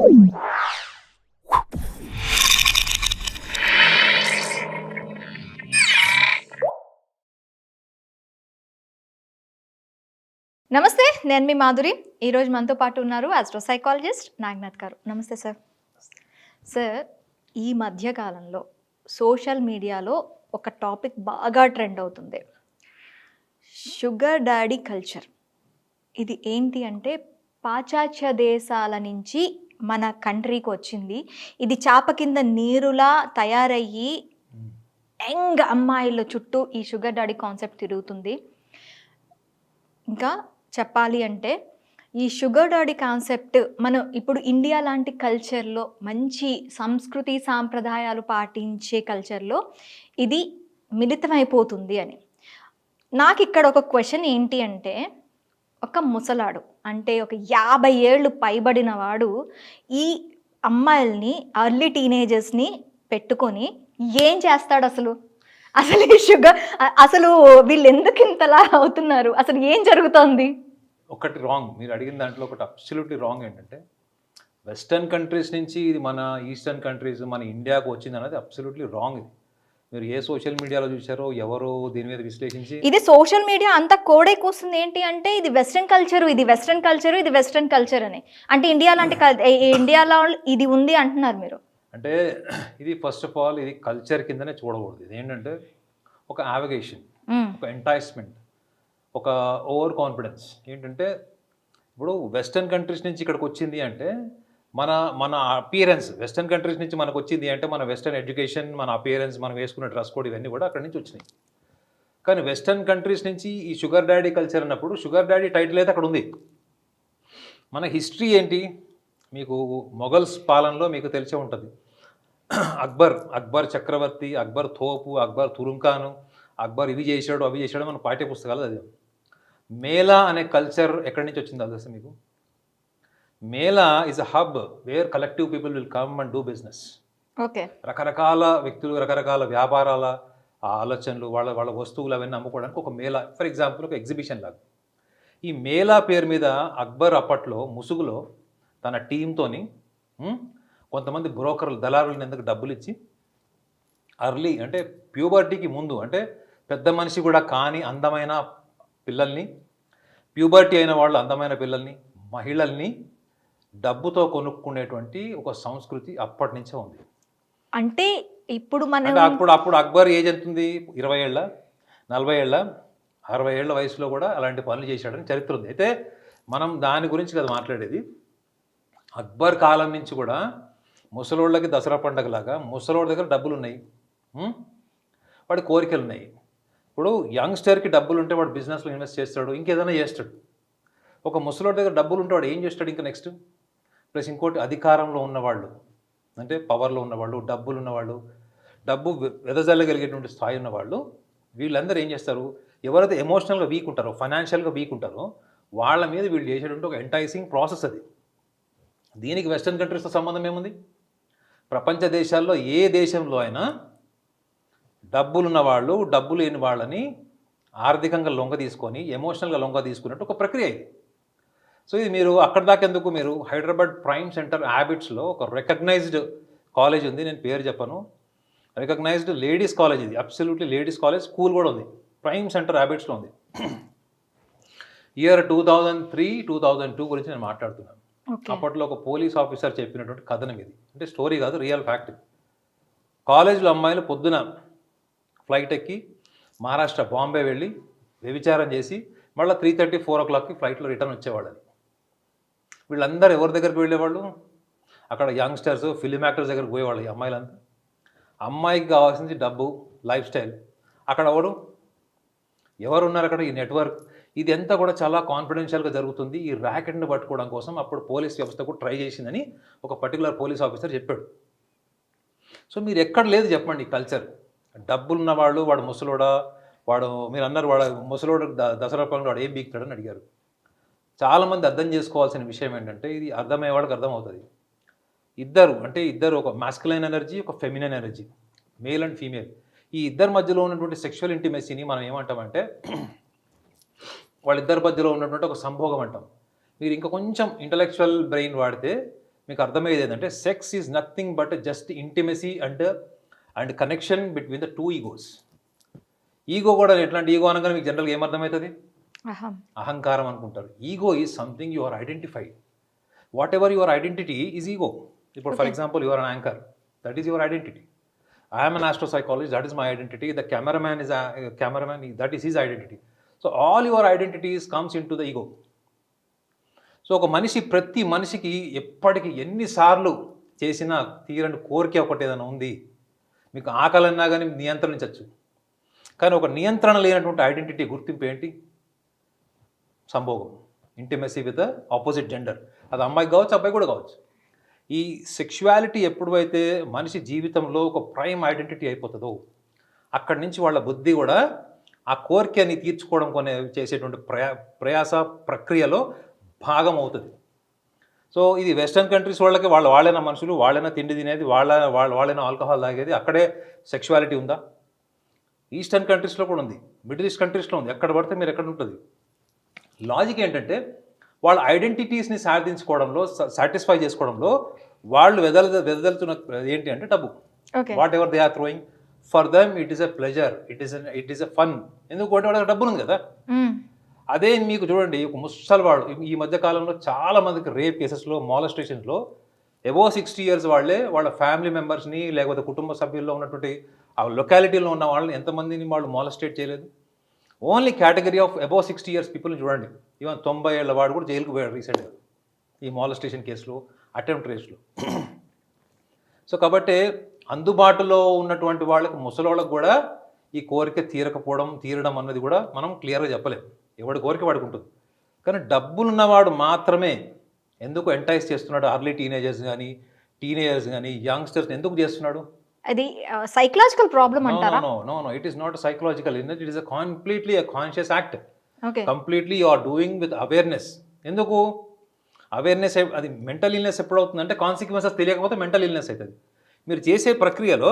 నమస్తే, నేను మీ మాధురి. ఈరోజు మనతో పాటు ఉన్నారు ఆస్ట్రోసైకాలజిస్ట్ నాగనాథ్ గారు. నమస్తే సార్. సార్, ఈ మధ్యకాలంలో సోషల్ మీడియాలో ఒక టాపిక్ బాగా ట్రెండ్ అవుతుంది, షుగర్ డాడీ కల్చర్. ఇది ఏంటి అంటే పాశ్చాత్య దేశాల నుంచి మన కంట్రీకి వచ్చింది. ఇది చాప కింద నీరులా తయారయ్యి యంగ్ అమ్మాయిల చుట్టూ ఈ షుగర్ డాడీ కాన్సెప్ట్ తిరుగుతుంది. ఇంకా చెప్పాలి అంటే ఈ షుగర్ డాడీ కాన్సెప్ట్ మనం ఇప్పుడు ఇండియా లాంటి కల్చర్లో, మంచి సంస్కృతి సాంప్రదాయాలు పాటించే కల్చర్లో ఇది మిళితమైపోతుంది అని. నాకు ఇక్కడ ఒక క్వశ్చన్ ఏంటి అంటే, ఒక ముసలాడు అంటే ఒక 50 ఏళ్ళు పైబడిన వాడు ఈ అమ్మాయిల్ని, అర్లీ టీనేజర్స్ని పెట్టుకొని ఏం చేస్తాడు అసలు? అసలు ఈ షుగర్ అసలు వీళ్ళు ఎందుకు ఇంతలా అవుతున్నారు? అసలు ఏం జరుగుతోంది? ఒకటి రాంగ్, మీరు అడిగిన దాంట్లో ఒకటి అబ్సల్యూట్లీ రాంగ్. ఏంటంటే వెస్టర్న్ కంట్రీస్ నుంచి ఇది మన ఈస్టర్న్ కంట్రీస్, మన ఇండియాకు వచ్చింది అనేది అబ్సల్యూట్లీ రాంగ్. ఇది మీరు ఏ సోషల్ మీడియాలో చూసారో, ఎవరు దీని మీద విశ్లేషించి, ఇది సోషల్ మీడియా అంతా కోడే కూస్తుంది ఏంటి అంటే ఇది వెస్ట్రన్ కల్చర్, ఇది వెస్ట్రన్ కల్చర్, ఇది వెస్ట్రన్ కల్చర్ అని. అంటే ఇండియా లాంటి ఇండియాలో ఇది ఉంది అంటున్నారు మీరు. అంటే ఇది ఫస్ట్ ఆఫ్ ఆల్ ఇది కల్చర్ కిందనే చూడకూడదు. ఇది ఏంటంటే ఒక యావిగేషన్, ఒక ఎంటైస్మెంట్, ఒక ఓవర్ కాన్ఫిడెన్స్. ఏంటంటే ఇప్పుడు వెస్టర్న్ కంట్రీస్ నుంచి ఇక్కడికి వచ్చింది అంటే మన మన అపియరెన్స్, వెస్టర్న్ కంట్రీస్ నుంచి మనకు వచ్చింది అంటే మన వెస్టర్న్ ఎడ్యుకేషన్, మన అపియరెన్స్, మనం వేసుకునే డ్రెస్ కోడ్, ఇవన్నీ కూడా అక్కడి నుంచి వచ్చినాయి. కానీ వెస్టర్న్ కంట్రీస్ నుంచి ఈ షుగర్ డాడీ కల్చర్ అన్నప్పుడు షుగర్ డాడీ టైటిల్ అయితే అక్కడ ఉంది. మన హిస్టరీ ఏంటి మీకు మొఘల్స్ పాలనలో మీకు తెలిసే ఉంటుంది. అక్బర్ చక్రవర్తి, అక్బర్ తోపు, అక్బర్ తురుంకాను, అక్బర్ ఇవి చేశాడు అవి చేశాడు మన పాఠ్య పుస్తకాలు అది. మేళా అనే కల్చర్ ఎక్కడి నుంచి వచ్చిందో తెలుసా మీకు? Mela is a hub where collective people will come and do business. Okay, రకరకాల వ్యక్తులు, రకరకాల వ్యాపారాల ఆలోచనలు, వాళ్ళ వాళ్ళ వస్తువులు అవన్నీ అమ్ముకోవడానికి ఒక మేళా, ఫర్ ఎగ్జాంపుల్ ఒక ఎగ్జిబిషన్ లాగా. ఈ మేళా పేరు మీద అక్బర్ అప్పట్లో ముసుగులో తన టీంతోని కొంతమంది బ్రోకర్లు, దళారులను ఎందుకు డబ్బులు ఇచ్చి అర్లీ అంటే ప్యూబర్టీకి ముందు, అంటే పెద్ద మనిషి కూడా కానీ అందమైన పిల్లల్ని, ప్యూబర్టీ అయిన వాళ్ళు అందమైన పిల్లల్ని, మహిళల్ని డబ్బుతో కొనుక్కునేటువంటి ఒక సంస్కృతి అప్పటి నుంచే ఉంది. అంటే ఇప్పుడు మన అప్పుడు అక్బర్ ఏజ్ ఎంత ఉంది? 20 ఏళ్ళ, 40 ఏళ్ళ, 60 ఏళ్ళ వయసులో కూడా అలాంటి పనులు చేశాడని చరిత్ర ఉంది. అయితే మనం దాని గురించి కదా మాట్లాడేది. అక్బర్ కాలం నుంచి కూడా ముసలోళ్ళకి దసరా పండగలాగా ముసలోళ్ళ దగ్గర డబ్బులు ఉన్నాయి, వాడి కోరికలు ఉన్నాయి. ఇప్పుడు యంగ్స్టర్కి డబ్బులు ఉంటే వాడు బిజినెస్లో ఇన్వెస్ట్ చేస్తాడు, ఇంకేదైనా చేస్తాడు. ఒక ముసలోడి దగ్గర డబ్బులు ఉంటే వాడు ఏం చేస్తాడు ఇంకా నెక్స్ట్? ప్లస్ ఇంకోటి, అధికారంలో ఉన్నవాళ్ళు, అంటే పవర్లో ఉన్నవాళ్ళు, డబ్బులు ఉన్నవాళ్ళు, డబ్బు వెదజల్లగలిగేటువంటి స్థాయి ఉన్నవాళ్ళు, వీళ్ళందరూ ఏం చేస్తారు? ఎవరైతే ఎమోషనల్గా వీక్ ఉంటారో, ఫైనాన్షియల్గా వీక్ ఉంటారో వాళ్ళ మీద వీళ్ళు చేసేటువంటి ఒక ఎంటైసింగ్ ప్రాసెస్ అది. దీనికి వెస్టర్న్ కంట్రీస్తో సంబంధం ఏముంది? ప్రపంచ దేశాల్లో ఏ దేశంలో అయినా డబ్బులున్న వాళ్ళు డబ్బు లేని వాళ్ళని ఆర్థికంగా లొంగ తీసుకొని, ఎమోషనల్గా లొంగ తీసుకున్నట్టు ఒక ప్రక్రియ ఇది. సో ఇది మీరు అక్కడ దాకా ఎందుకు, మీరు హైదరాబాద్ ప్రైమ్ సెంటర్ హ్యాబిట్స్లో ఒక రికగ్నైజ్డ్ కాలేజ్ ఉంది, నేను పేరు చెప్పను, రికగ్నైజ్డ్ లేడీస్ కాలేజ్ ఇది, అబ్సల్యూట్లీ లేడీస్ కాలేజ్, స్కూల్ కూడా ఉంది, ప్రైమ్ సెంటర్ హ్యాబిట్స్లో ఉంది. ఇయర్ 2003-2002 గురించి నేను మాట్లాడుతున్నాను. అప్పట్లో ఒక పోలీస్ ఆఫీసర్ చెప్పినటువంటి కథనం ఇది, అంటే స్టోరీ కాదు, రియల్ ఫ్యాక్ట్. కాలేజీలో అమ్మాయిలు పొద్దున ఫ్లైట్ ఎక్కి మహారాష్ట్ర బాంబే వెళ్ళి వ్యభిచారం చేసి మళ్ళీ 3:30-4 o'clockకి ఫ్లైట్లో రిటర్న్ వచ్చేవాళ్ళని. వీళ్ళందరూ ఎవరి దగ్గరికి వెళ్ళేవాళ్ళు? అక్కడ యంగ్స్టర్స్, ఫిలిం యాక్టర్స్ దగ్గరికి పోయేవాళ్ళు ఈ అమ్మాయిలంతా. అమ్మాయికి కావాల్సింది డబ్బు, లైఫ్ స్టైల్. అక్కడ ఎవరున్నారు అక్కడ? ఈ నెట్వర్క్. ఇది అంతా కూడా చాలా కాన్ఫిడెన్షియల్గా జరుగుతుంది. ఈ ర్యాకెట్ని పట్టుకోవడం కోసం అప్పుడు పోలీస్ వ్యవస్థ కూడా ట్రై చేసిందని ఒక పర్టికులర్ పోలీస్ ఆఫీసర్ చెప్పాడు. సో మీరు ఎక్కడ లేదు చెప్పండి ఈ కల్చర్. డబ్బులున్న వాళ్ళు, వాడు ముసలోడా, వాడు మీరు అన్నారు వాడు ముసలోడు దసరా పండుగ వాడు ఏం బీక్తాడని అడిగారు. చాలామంది అర్థం చేసుకోవాల్సిన విషయం ఏంటంటే, ఇది అర్థమయ్యే వాళ్ళకి అర్థమవుతుంది. ఇద్దరు ఒక మాస్కులైన్ ఎనర్జీ, ఒక feminine energy, male and female. ఈ ఇద్దరి మధ్యలో ఉన్నటువంటి సెక్షువల్ ఇంటిమెసీని మనం ఏమంటామంటే, వాళ్ళిద్దరి మధ్యలో ఉన్నటువంటి ఒక సంభోగం అంటాం. మీరు ఇంకా కొంచెం ఇంటలెక్చువల్ బ్రెయిన్ వాడితే మీకు అర్థమయ్యేది ఏంటంటే sex is nothing but just intimacy and connection between the two egos. Ego కూడా ఎట్లాంటి ఈగో అనగానే మీకు జనరల్గా ఏమర్థమవుతుంది? అహం. అహంకారం అనుకుంటారు. Ego is something you are identified. Whatever your identity is ego. ఇప్పుడు for example your an anchor, that is your identity. I'm an astropsychologist, that is my identity. The cameraman is cameraman, that is his identity. So all your identities comes in to the ego. So ఒక మనిషి, ప్రతి మనిషికి ఎప్పటికీ ఎన్నిసార్లు చేసినా తీరని కోరిక ఒకటి ఏదైనా ఉంది. మీకు ఆకలన్నా కానీ నియంత్రించవచ్చు, కానీ ఒక నియంత్రణ లేనటువంటి ఐడెంటిటీ గుర్తింపు ఏంటి? సంభోగం, ఇంటిమసీ విత్ ఆపోజిట్ జెండర్. అది అమ్మాయికి కావచ్చు, అబ్బాయి కూడా కావచ్చు. ఈ సెక్షువాలిటీ ఎప్పుడైతే మనిషి జీవితంలో ఒక ప్రైమ్ ఐడెంటిటీ అయిపోతుందో, అక్కడి నుంచి వాళ్ళ బుద్ధి కూడా ఆ కోరికని తీర్చుకోవడం చేసేటువంటి ప్రయాస ప్రక్రియలో భాగం అవుతుంది. సో ఇది వెస్టర్న్ కంట్రీస్ వాళ్ళకి వాళ్ళైన మనుషులు, వాళ్ళైనా తిండి తినేది, వాళ్ళైనా ఆల్కహాల్ తాగేది, అక్కడే సెక్షువాలిటీ ఉందా? ఈస్టర్న్ కంట్రీస్లో కూడా ఉంది, మిడిల్ ఈస్ట్ కంట్రీస్లో ఉంది, ఎక్కడ పడితే మీరు ఎక్కడ ఉంటుంది. లాజిక్ ఏంటంటే వాళ్ళ ఐడెంటిటీస్ని సాధించుకోవడంలో, సాటిస్ఫై చేసుకోవడంలో వాళ్ళు వెదలుతున్న ఏంటి అంటే డబ్బు. Whatever they are throwing for them it is a pleasure, it is a fun. ఎందుకంటే వాళ్ళకి డబ్బులు ఉంది కదా. అదే మీకు చూడండి, ఒక ముసలివాడు ఈ మధ్య కాలంలో చాలా మందికి రేప్ కేసెస్లో, మాలెస్టేషన్స్లో అబోవ్ 60 years వాళ్ళే వాళ్ళ ఫ్యామిలీ మెంబర్స్ని, లేకపోతే కుటుంబ సభ్యుల్లో ఉన్నటువంటి ఆ లొకాలిటీలో ఉన్న వాళ్ళని ఎంతమందిని వాళ్ళు మాలెస్టేట్ చేయలేదు? Only category of above 60 years పీపుల్ని చూడండి. ఈవెన్ 90 ఏళ్ల వాడు కూడా జైలుకు పోయాడు రీసెంట్గా ఈ మాలెస్టేషన్ కేసులో, అటెంప్ట్ రేస్లో. సో కాబట్టి అందుబాటులో ఉన్నటువంటి వాళ్ళకి, ముసలోళ్ళకి కూడా ఈ కోరిక తీరడం అన్నది కూడా మనం క్లియర్గా చెప్పలేం. ఎవడి కోరిక వాడికి ఉంటుంది. కానీ డబ్బులున్నవాడు మాత్రమే ఎందుకు ఎంటైజ్ చేస్తున్నాడు అర్లీ టీనేజర్స్ కానీ యంగ్స్టర్స్ ఎందుకు చేస్తున్నాడు? అది సైకలాజికల్ ప్రాబ్లం అంటారా? No, it is not psychological. It is completely conscious act. Okay, completely you are doing with awareness. ఎందుకు అవేర్నెస్? అది మెంటల్ ఇల్నెస్ ఎప్పుడు అవుతుందంటే కాన్సిక్వెన్సెస్ తెలియకపోతే మెంటల్ ఇల్నెస్ అవుతుంది. మీరు చేసే ప్రక్రియలో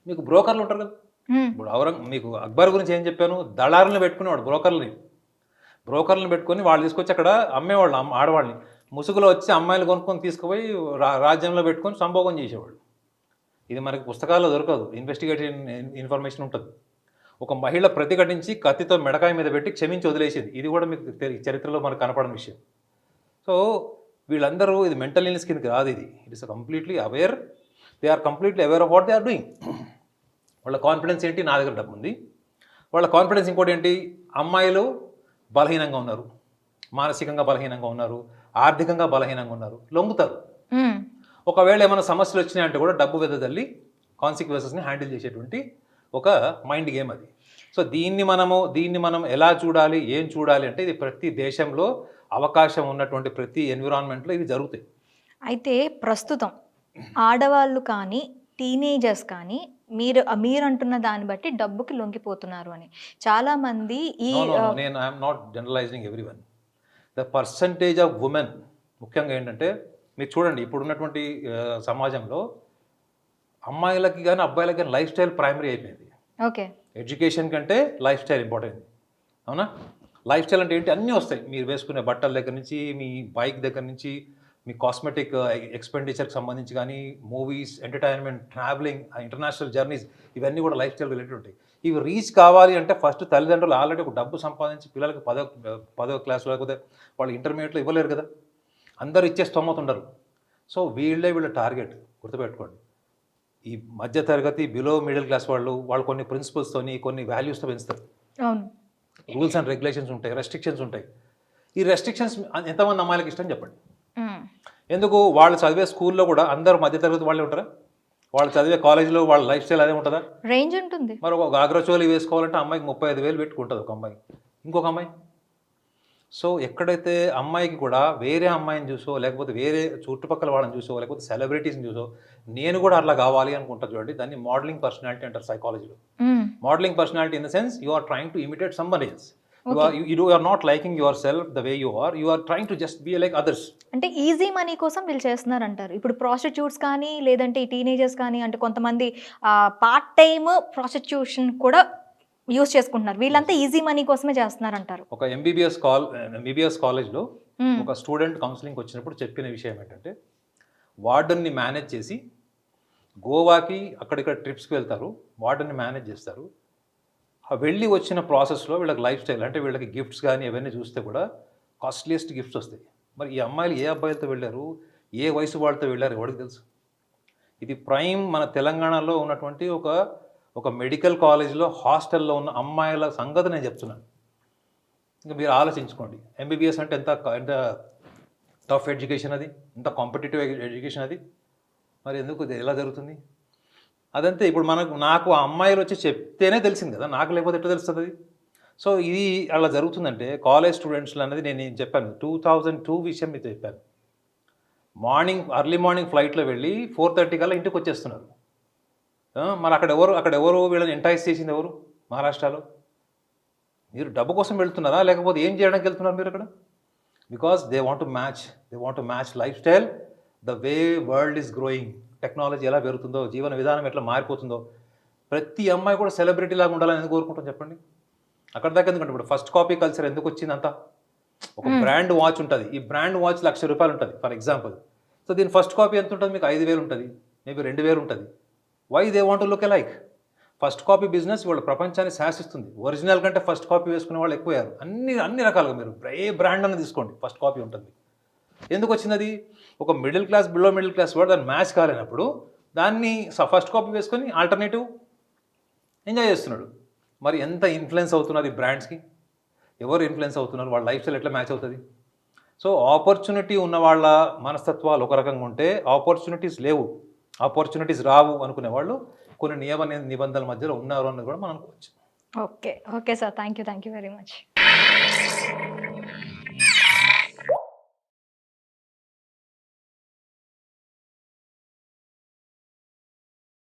మీకు బ్రోకర్లు ఉంటారు కదా. ఇప్పుడు మీకు అక్బర్ గురించి ఏం చెప్పాను? దళారులను పెట్టుకునేవాడు, బ్రోకర్లను పెట్టుకొని వాళ్ళు తీసుకొచ్చి అక్కడ అమ్మేవాళ్ళు, ఆడవాళ్ళని ముసుగులో వచ్చి అమ్మాయిలు కొనుక్కొని తీసుకుపోయి రాజ్యంలో పెట్టుకొని సంభోగం చేసేవాళ్ళు. ఇది మనకి పుస్తకాల్లో దొరకదు, ఇన్వెస్టిగేషన్ ఇన్ఫర్మేషన్ ఉంటుంది. ఒక మహిళ ప్రతిఘటించి కత్తితో మెడకాయ మీద పెట్టి క్షమించి వదిలేసేది. ఇది కూడా మీకు చరిత్రలో మనకు కనపడని విషయం. సో వీళ్ళందరూ ఇది మెంటల్ ఇల్నెస్ కిందకి రాదు. It is completely aware. They are completely aware of what they are doing. వాళ్ళ కాన్ఫిడెన్స్ ఏంటి? నా దగ్గర డబ్బు ఉంది. వాళ్ళ కాన్ఫిడెన్స్ ఇంకోటి ఏంటి? అమ్మాయిలు బలహీనంగా ఉన్నారు, మానసికంగా బలహీనంగా ఉన్నారు, ఆర్థికంగా బలహీనంగా ఉన్నారు, లొంగుతారు. ఒకవేళ ఏమైనా సమస్యలు వచ్చినాయంటే కూడా డబ్బు వెదజల్లి కాన్సిక్వెన్సెస్ని హ్యాండిల్ చేసేటువంటి ఒక మైండ్ గేమ్ అది. సో దీన్ని మనం ఎలా చూడాలి, ఏం చూడాలి అంటే ఇది ప్రతి దేశంలో అవకాశం ఉన్నటువంటి ప్రతి ఎన్విరాన్మెంట్లో ఇవి జరుగుతాయి. అయితే ప్రస్తుతం ఆడవాళ్ళు కానీ టీనేజర్స్ కానీ మీరు అంటున్న దాన్ని బట్టి డబ్బుకి లొంగిపోతున్నారు అని చాలామంది నేను I'm not generalising everyone. The percentage of women ముఖ్యంగా ఏంటంటే మీరు చూడండి, ఇప్పుడున్నటువంటి సమాజంలో అమ్మాయిలకి కానీ అబ్బాయిలకి కానీ లైఫ్ స్టైల్ ప్రైమరీ అయిపోయింది. ఓకే, ఎడ్యుకేషన్ కంటే లైఫ్ స్టైల్ ఇంపార్టెంట్. అవునా? లైఫ్ స్టైల్ అంటే ఏంటి? అన్నీ వస్తాయి. మీరు వేసుకునే బట్టల దగ్గర నుంచి, మీ బైక్ దగ్గర నుంచి, మీ కాస్మెటిక్ ఎక్స్పెండిచర్కి సంబంధించి కానీ, movies, entertainment, travelling, international journeys, ఇవన్నీ కూడా లైఫ్ స్టైల్ రిలేటెడ్ ఉంటాయి. ఇవి రీచ్ కావాలి అంటే ఫస్ట్ తల్లిదండ్రులు ఆల్రెడీ ఒక డబ్బు సంపాదించి పిల్లలకి 10వ క్లాస్లో లేకపోతే వాళ్ళు ఇంటర్మీడియట్లో ఇవ్వలేరు కదా. అందరూ ఇచ్చే స్తోమత ఉండరు. సో వీళ్ళ టార్గెట్ గుర్తుపెట్టుకోండి. ఈ మధ్యతరగతి బిలో మిడిల్ క్లాస్ వాళ్ళు కొన్ని ప్రిన్సిపల్స్తోని, కొన్ని వాల్యూస్తో పెంచుతారు. అవును, రూల్స్ అండ్ రెగ్యులేషన్స్ ఉంటాయి, రెస్ట్రిక్షన్స్ ఉంటాయి. ఈ రెస్ట్రిక్షన్స్ ఎంతమంది అమ్మాయిలకి ఇష్టం చెప్పండి? ఎందుకు? వాళ్ళు చదివే స్కూల్లో కూడా అందరూ మధ్యతరగతి వాళ్ళే ఉంటారా? వాళ్ళు చదివే కాలేజీలో వాళ్ళ లైఫ్ స్టైల్ అదే ఉంటుందా? రేంజ్ ఉంటుంది. మరి ఒక గాగ్రచోలి వేసుకోవాలంటే అమ్మాయికి 35,000 పెట్టుకుంటుంది ఒక అమ్మాయి, ఇంకొక అమ్మాయి. సో ఎక్కడైతే అమ్మాయికి కూడా వేరే అమ్మాయిని చూసో, లేకపోతే వేరే చుట్టుపక్కల వాళ్ళని చూసో, లేకపోతే సెలబ్రిటీస్ని చూసో నేను కూడా అట్లా కావాలి అనుకుంటా చూడండి. దాన్ని మోడలింగ్ పర్సనాలిటీ అంటారు సైకాలజీలో. Modelling personality in the sense you are trying to imitate somebody else. You are not liking yourself the way you are trying to just be like others. అంటే ఈజీ మనీ కోసం వీళ్ళు చేస్తున్నారు అంటారు. ఇప్పుడు prostitutes కానీ లేదంటే ఈ టీనేజర్స్ కానీ అంటే కొంతమంది పార్ట్ టైమ్ ప్రాస్టిట్యూషన్ కూడా యూజ్ చేసుకుంటున్నారు. వీళ్ళంతా ఈజీ మనీ కోసమే చేస్తున్నారు అంటారు. ఒక ఎంబీబీఎస్ కాలేజ్లో ఒక స్టూడెంట్ కౌన్సిలింగ్కి వచ్చినప్పుడు చెప్పిన విషయం ఏంటంటే వార్డన్ని మేనేజ్ చేసి గోవాకి అక్కడిక్కడ ట్రిప్స్కి వెళ్తారు, వార్డన్ని మేనేజ్ చేస్తారు. ఆ వెళ్ళి వచ్చిన ప్రాసెస్లో వీళ్ళకి లైఫ్ స్టైల్ అంటే వీళ్ళకి గిఫ్ట్స్ కానీ అవన్నీ చూస్తే కూడా కాస్ట్లీయెస్ట్ గిఫ్ట్స్ వస్తాయి. మరి ఈ అమ్మాయిలు ఏ అబ్బాయిలతో వెళ్ళారు, ఏ వయసు వాళ్ళతో వెళ్ళారు ఎవరికి తెలుసు? ఇది ప్రైమ్ మన తెలంగాణలో ఉన్నటువంటి ఒక మెడికల్ కాలేజ్లో హాస్టల్లో ఉన్న అమ్మాయిల సంగతి నేను చెప్తున్నాను. ఇంకా మీరు ఆలోచించుకోండి, ఎంబీబీఎస్ అంటే ఎంత టఫ్ ఎడ్యుకేషన్, అది ఎంత కాంపిటేటివ్ ఎడ్యుకేషన్ అది. మరి ఎందుకు ఇది ఎలా జరుగుతుంది? అదంతే. ఇప్పుడు నాకు ఆ అమ్మాయిలు వచ్చి చెప్తేనే తెలిసింది కదా, నాకు లేకపోతే ఎట్లా తెలుస్తుంది అది? సో ఇది అలా జరుగుతుందంటే కాలేజ్ స్టూడెంట్స్లో అనేది నేను చెప్పాను 2002 విషయం మీతో చెప్పాను. ఎర్లీ మార్నింగ్ ఫ్లైట్లో వెళ్ళి 4:30 కల్లా ఇంటికి వచ్చేస్తున్నారు. మరి అక్కడ ఎవరు వీళ్ళని ఎంటైజ్ చేసింది ఎవరు? మహారాష్ట్రలో. మీరు డబ్బు కోసం వెళ్తున్నారా లేకపోతే ఏం చేయడానికి వెళ్తున్నారు మీరు అక్కడ? Because they want to match life style the way world is growing. Technology ఎలా పెరుగుతుందో, జీవన విధానం ఎట్లా మారిపోతుందో, ప్రతి అమ్మాయి కూడా సెలబ్రిటీ లాగా ఉండాలని ఎందుకు కోరుకుంటాం చెప్పండి? అక్కడ దాకా ఎందుకంటే ఇప్పుడు ఫస్ట్ కాపీ కల్చర్ ఎందుకు వచ్చింది అంతా? ఒక బ్రాండ్ వాచ్ ఉంటుంది, ఈ బ్రాండ్ వాచ్ ₹1,00,000 ఉంటుంది ఫర్ ఎగ్జాంపుల్. సో దీని ఫస్ట్ కాపీ ఎంత ఉంటుంది? మీకు 5,000 ఉంటుంది, మేబీ 2,000 ఉంటుంది. Why they want to look alike? First copy business వాళ్ళ ప్రపంచాన్ని శాసిస్తుంది. ఒరిజినల్ కంటే ఫస్ట్ కాపీ వేసుకునే వాళ్ళు ఎక్కువయ్యారు. అన్ని రకాలుగా మీరు ఏ బ్రాండ్ అని తీసుకోండి, ఫస్ట్ కాపీ ఉంటుంది. ఎందుకు వచ్చింది అది? ఒక middle class, below middle class వాడు దాన్ని మ్యాచ్ కాలేనప్పుడు దాన్ని ఫస్ట్ కాపీ వేసుకొని ఆల్టర్నేటివ్ ఎంజాయ్ చేస్తున్నాడు. మరి ఎంత ఇన్ఫ్లుయెన్స్ అవుతున్నారు ఈ బ్రాండ్స్కి? ఎవరు ఇన్ఫ్లుయెన్స్ అవుతున్నారు? వాళ్ళ లైఫ్ స్టైల్ ఎట్లా మ్యాచ్ అవుతుంది? సో ఆపర్చునిటీ ఉన్న వాళ్ళ మనస్తత్వాలు ఒక రకంగా ఉంటే, ఆపర్చునిటీస్ లేవు, ఆపర్చునిటీస్ రావు అనుకునే వాళ్ళు కొన్ని నిబంధనల మధ్యలో ఉన్నారు అన్నది కూడా మనం అనుకోవచ్చు. Okay sir, thank you very much.